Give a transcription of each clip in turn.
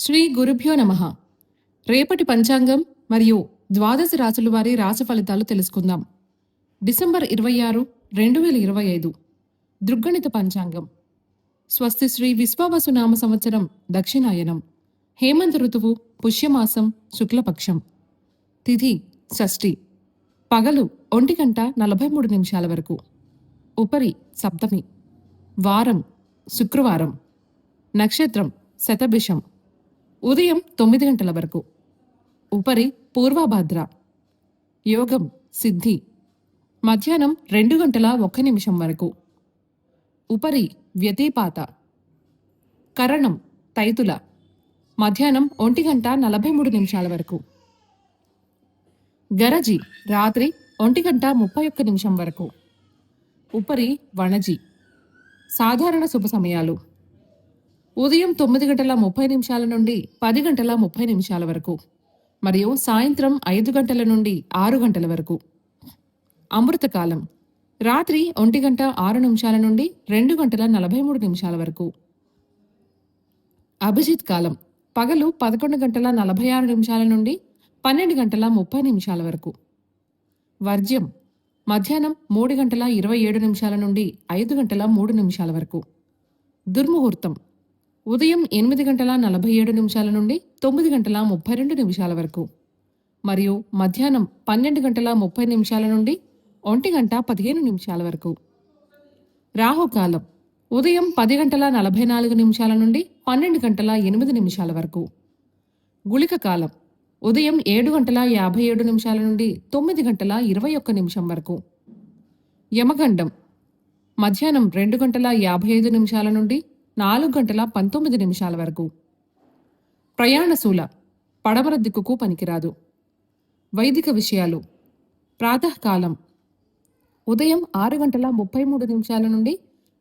శ్రీ గురుభ్యో నమః. రేపటి పంచాంగం మరియు ద్వాదశ రాశుల వారి రాశి ఫలితాలు తెలుసుకుందాం. డిసెంబర్ 26, 2025 దృగ్గణిత పంచాంగం. స్వస్తి శ్రీ విశ్వావసు నామ సంవత్సరం దక్షిణాయనం. హేమంత ఋతువు పుష్యమాసం శుక్లపక్షం. తిథి షష్ఠి. పగలు 1:43 వరకు. ఉపరి సప్తమి. వారం శుక్రవారం. నక్షత్రం శతభిషం. ఉదయం 9 గంటల వరకు. ఉపరి పూర్వభద్ర. యోగం సిద్ధి. మధ్యాహ్నం 2:01 వరకు. ఉపరి వ్యతిపాత. కరణం తైతుల. మధ్యాహ్నం 1:43 వరకు. గరజి రాత్రి 1:31 వరకు. ఉపరి వణజి. సాధారణ శుభ సమయాలు ఉదయం 9:30 నుండి 10:30 వరకు మరియు సాయంత్రం 5 గంటల నుండి 6 గంటల వరకు. అమృతకాలం రాత్రి 1:06 నుండి 2:43 వరకు. అభిజిత్ కాలం పగలు 11:46 నుండి 12:30 వరకు. వర్జ్యం మధ్యాహ్నం 3:27 నుండి 5:03 వరకు. దుర్ముహూర్తం ఉదయం 8:47 నుండి 9:32 వరకు మరియు మధ్యాహ్నం 12:30 నుండి 1:15 వరకు. రాహుకాలం ఉదయం 10:44 నుండి 12:08 వరకు. గుళిక కాలం ఉదయం 7:57 నుండి 9:21 వరకు. యమగండం మధ్యాహ్నం 2:55 నుండి 4:19 వరకు. ప్రయాణశూల పడమర దిక్కుకు పనికిరాదు. వైదిక విషయాలు ప్రాతకాలం ఉదయం 6:33 నుండి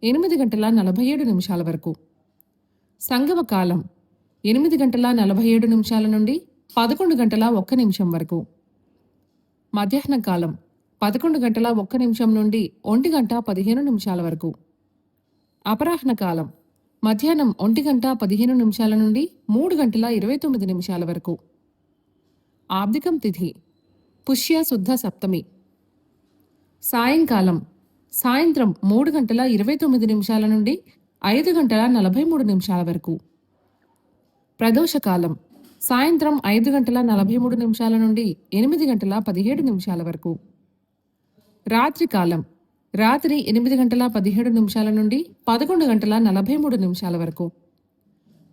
8:47 వరకు. సంగమ కాలం 8:47 నుండి 11:01 వరకు. మధ్యాహ్న కాలం 11:01 నుండి 1:15 వరకు. అపరాహ్న కాలం మధ్యాహ్నం 1:15 నుండి 3:29 వరకు. ఆబ్దికం తిథి పుష్య శుద్ధ సప్తమి. సాయంకాలం సాయంత్రం 3:29 నుండి 5:43 వరకు. ప్రదోషకాలం సాయంత్రం 5:43 నుండి 8:17 వరకు. రాత్రికాలం రాత్రి 8:17 నుండి 11:43 వరకు.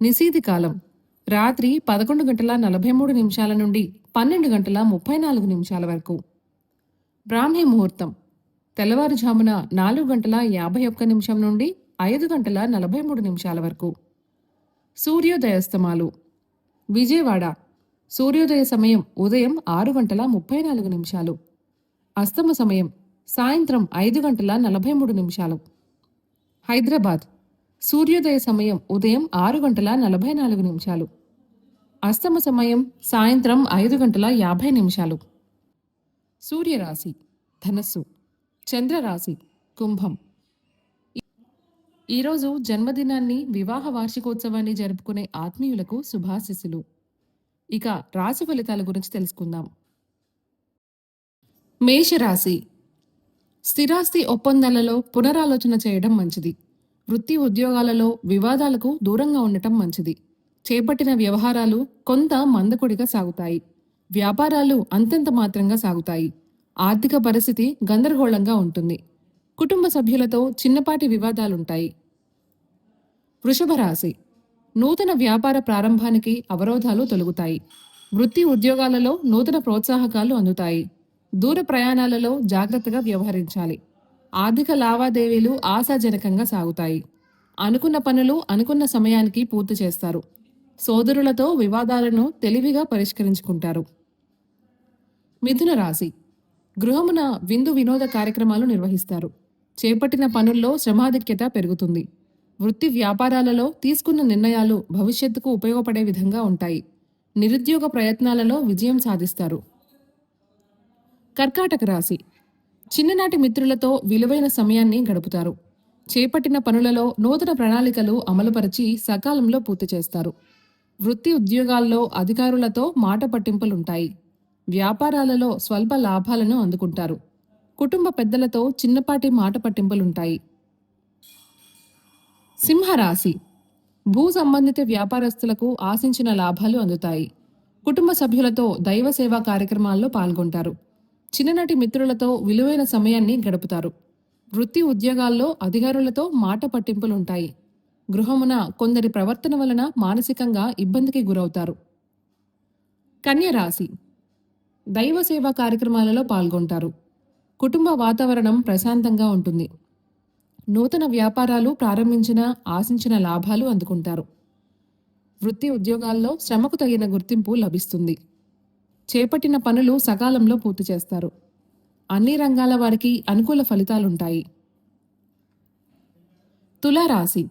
నిశీతి కాలం రాత్రి 11:43 నుండి 12:34 వరకు. బ్రాహ్మీ ముహూర్తం తెల్లవారుజామున 4:51 నుండి 5:43 వరకు. సూర్యోదయాస్తమాలు విజయవాడ సూర్యోదయ సమయం ఉదయం 6:34. అస్తమ సమయం సాయంత్రం 5:43. హైదరాబాద్ సూర్యోదయ సమయం ఉదయం 6:44. అస్తమ సమయం సాయంత్రం 5:50. సూర్యరాశి ధనస్సు. చంద్రరాశి కుంభం. ఈరోజు జన్మదినాన్ని వివాహ వార్షికోత్సవాన్ని జరుపుకునే ఆత్మీయులకు శుభాశిస్సులు. ఇక రాశి ఫలితాల గురించి తెలుసుకుందాం. మేషరాశి స్థిరాస్తి ఒప్పందాలలో పునరాలోచన చేయడం మంచిది. వృత్తి ఉద్యోగాలలో వివాదాలకు దూరంగా ఉండటం మంచిది. చేపట్టిన వ్యవహారాలు కొంత మందకొడిగా సాగుతాయి. వ్యాపారాలు అంతంత మాత్రంగా సాగుతాయి. ఆర్థిక పరిస్థితి గందరగోళంగా ఉంటుంది. కుటుంబ సభ్యులతో చిన్నపాటి వివాదాలుంటాయి. వృషభ రాశి నూతన వ్యాపార ప్రారంభానికి అవరోధాలు తొలగుతాయి. వృత్తి ఉద్యోగాలలో నూతన ప్రోత్సాహకాలు అందుతాయి. దూర ప్రయాణాలలో జాగ్రత్తగా వ్యవహరించాలి. ఆర్థిక లావాదేవీలు ఆశాజనకంగా సాగుతాయి. అనుకున్న పనులు అనుకున్న సమయానికి పూర్తి చేస్తారు. సోదరులతో వివాదాలను తెలివిగా పరిష్కరించుకుంటారు. మిథున రాశి గృహమున విందు వినోద కార్యక్రమాలు నిర్వహిస్తారు. చేపట్టిన పనుల్లో శ్రమాధిక్యత పెరుగుతుంది. వృత్తి వ్యాపారాలలో తీసుకున్న నిర్ణయాలు భవిష్యత్తుకు ఉపయోగపడే విధంగా ఉంటాయి. నిరుద్యోగ ప్రయత్నాలలో విజయం సాధిస్తారు. కర్కాటక రాశి చిన్ననాటి మిత్రులతో విలువైన సమయాన్ని గడుపుతారు. చేపట్టిన పనులలో నూతన ప్రణాళికలు అమలుపరిచి సకాలంలో పూర్తి చేస్తారు. వృత్తి ఉద్యోగాల్లో అధికారులతో మాట పట్టింపులుంటాయి. వ్యాపారాలలో స్వల్ప లాభాలను అందుకుంటారు. కుటుంబ పెద్దలతో చిన్నపాటి మాట పట్టింపులుంటాయి. సింహరాశి. భూ సంబంధిత వ్యాపారస్తులకు ఆశించిన లాభాలు అందుతాయి. కుటుంబ సభ్యులతో దైవ సేవా కార్యక్రమాల్లో పాల్గొంటారు. చిన్ననాటి మిత్రులతో విలువైన సమయాన్ని గడుపుతారు. వృత్తి ఉద్యోగాల్లో అధికారులతో మాట పట్టింపులుంటాయి. గృహమున కొందరి ప్రవర్తన వలన మానసికంగా ఇబ్బందికి గురవుతారు. కన్య రాశి. దైవ సేవా కార్యక్రమాలలో పాల్గొంటారు. కుటుంబ వాతావరణం ప్రశాంతంగా ఉంటుంది. నూతన వ్యాపారాలు ప్రారంభించిన ఆశించిన లాభాలు అందుకుంటారు. వృత్తి ఉద్యోగాల్లో శ్రమకు తగిన గుర్తింపు లభిస్తుంది. చేపట్టిన పనులు సకాలంలో పూర్తి చేస్తారు. అన్ని రంగాల వారికి అనుకూల ఫలితాలుంటాయి. తులారాశి.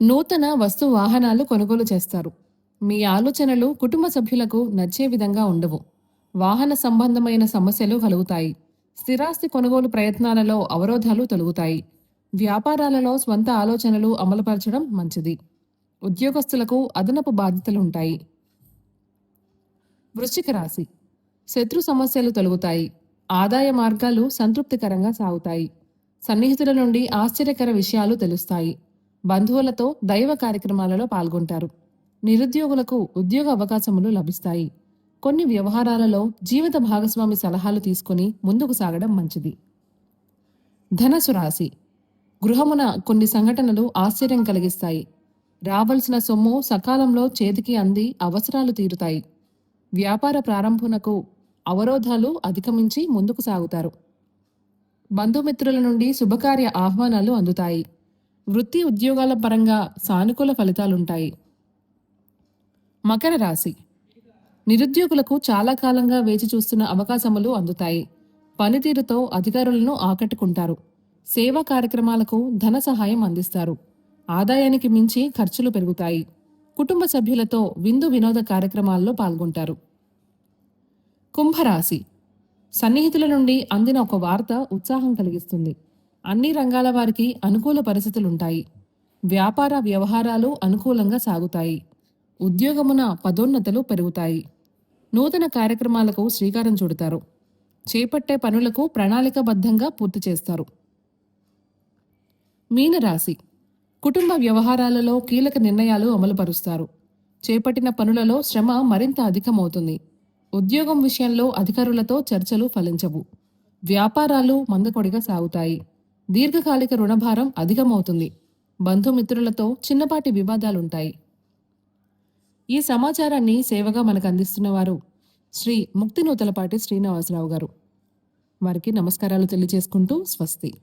నూతన వస్తు వాహనాలు కొనుగోలు చేస్తారు. మీ ఆలోచనలు కుటుంబ సభ్యులకు నచ్చే విధంగా ఉండవు. వాహన సంబంధమైన సమస్యలు కలుగుతాయి. స్థిరాస్తి కొనుగోలు ప్రయత్నాలలో అవరోధాలు తొలగుతాయి. వ్యాపారాలలో స్వంత ఆలోచనలు అమలుపరచడం మంచిది. ఉద్యోగస్తులకు అదనపు బాధ్యతలుంటాయి. వృశ్చిక రాశి. శత్రు సమస్యలు తొలగుతాయి. ఆదాయ మార్గాలు సంతృప్తికరంగా సాగుతాయి. సన్నిహితుల నుండి ఆశ్చర్యకర విషయాలు తెలుస్తాయి. బంధువులతో దైవ కార్యక్రమాలలో పాల్గొంటారు. నిరుద్యోగులకు ఉద్యోగ అవకాశములు లభిస్తాయి. కొన్ని వ్యవహారాలలో జీవిత భాగస్వామి సలహాలు తీసుకుని ముందుకు సాగడం మంచిది. ధనసు రాశి. గృహమున కొన్ని సంఘటనలు ఆశ్చర్యం కలిగిస్తాయి. రావలసిన సొమ్ము సకాలంలో చేతికి అంది అవసరాలు తీరుతాయి. వ్యాపార ప్రారంభమునకు అవరోధాలు అధిగమించి ముందుకు సాగుతారు. బంధుమిత్రుల నుండి శుభకార్య ఆహ్వానాలు అందుతాయి. వృత్తి ఉద్యోగాల పరంగా సానుకూల ఫలితాలుంటాయి. మకర రాశి. నిరుద్యోగులకు చాలా కాలంగా వేచి చూస్తున్న అవకాశములు అందుతాయి. పనితీరుతో అధికారులను ఆకట్టుకుంటారు. సేవా కార్యక్రమాలకు ధన సహాయం అందిస్తారు. ఆదాయానికి మించి ఖర్చులు పెరుగుతాయి. కుటుంబ సభ్యులతో విందు వినోద కార్యక్రమాల్లో పాల్గొంటారు. కుంభరాశి. సన్నిహితుల నుండి అందిన ఒక వార్త ఉత్సాహం కలిగిస్తుంది. అన్ని రంగాల వారికి అనుకూల పరిస్థితులుంటాయి. వ్యాపార వ్యవహారాలు అనుకూలంగా సాగుతాయి. ఉద్యోగమున పదోన్నతులు పెరుగుతాయి. నూతన కార్యక్రమాలకు శ్రీకారం చుడతారు. చేపట్టే పనులకు ప్రణాళికాబద్ధంగా పూర్తి చేస్తారు. మీనరాశి. కుటుంబ వ్యవహారాలలో కీలక నిర్ణయాలు అమలుపరుస్తారు. చేపట్టిన పనులలో శ్రమ మరింత అధికమవుతుంది. ఉద్యోగం విషయంలో అధికారులతో చర్చలు ఫలించవు. వ్యాపారాలు మందకొడిగా సాగుతాయి. దీర్ఘకాలిక రుణభారం అధికమవుతుంది. బంధుమిత్రులతో చిన్నపాటి వివాదాలుంటాయి. ఈ సమాచారాన్ని సేవగా మనకు అందిస్తున్నవారు శ్రీ ముక్తినూతలపాటి శ్రీనివాసరావు గారు. వారికి నమస్కారాలు తెలియజేసుకుంటూ స్వస్తి.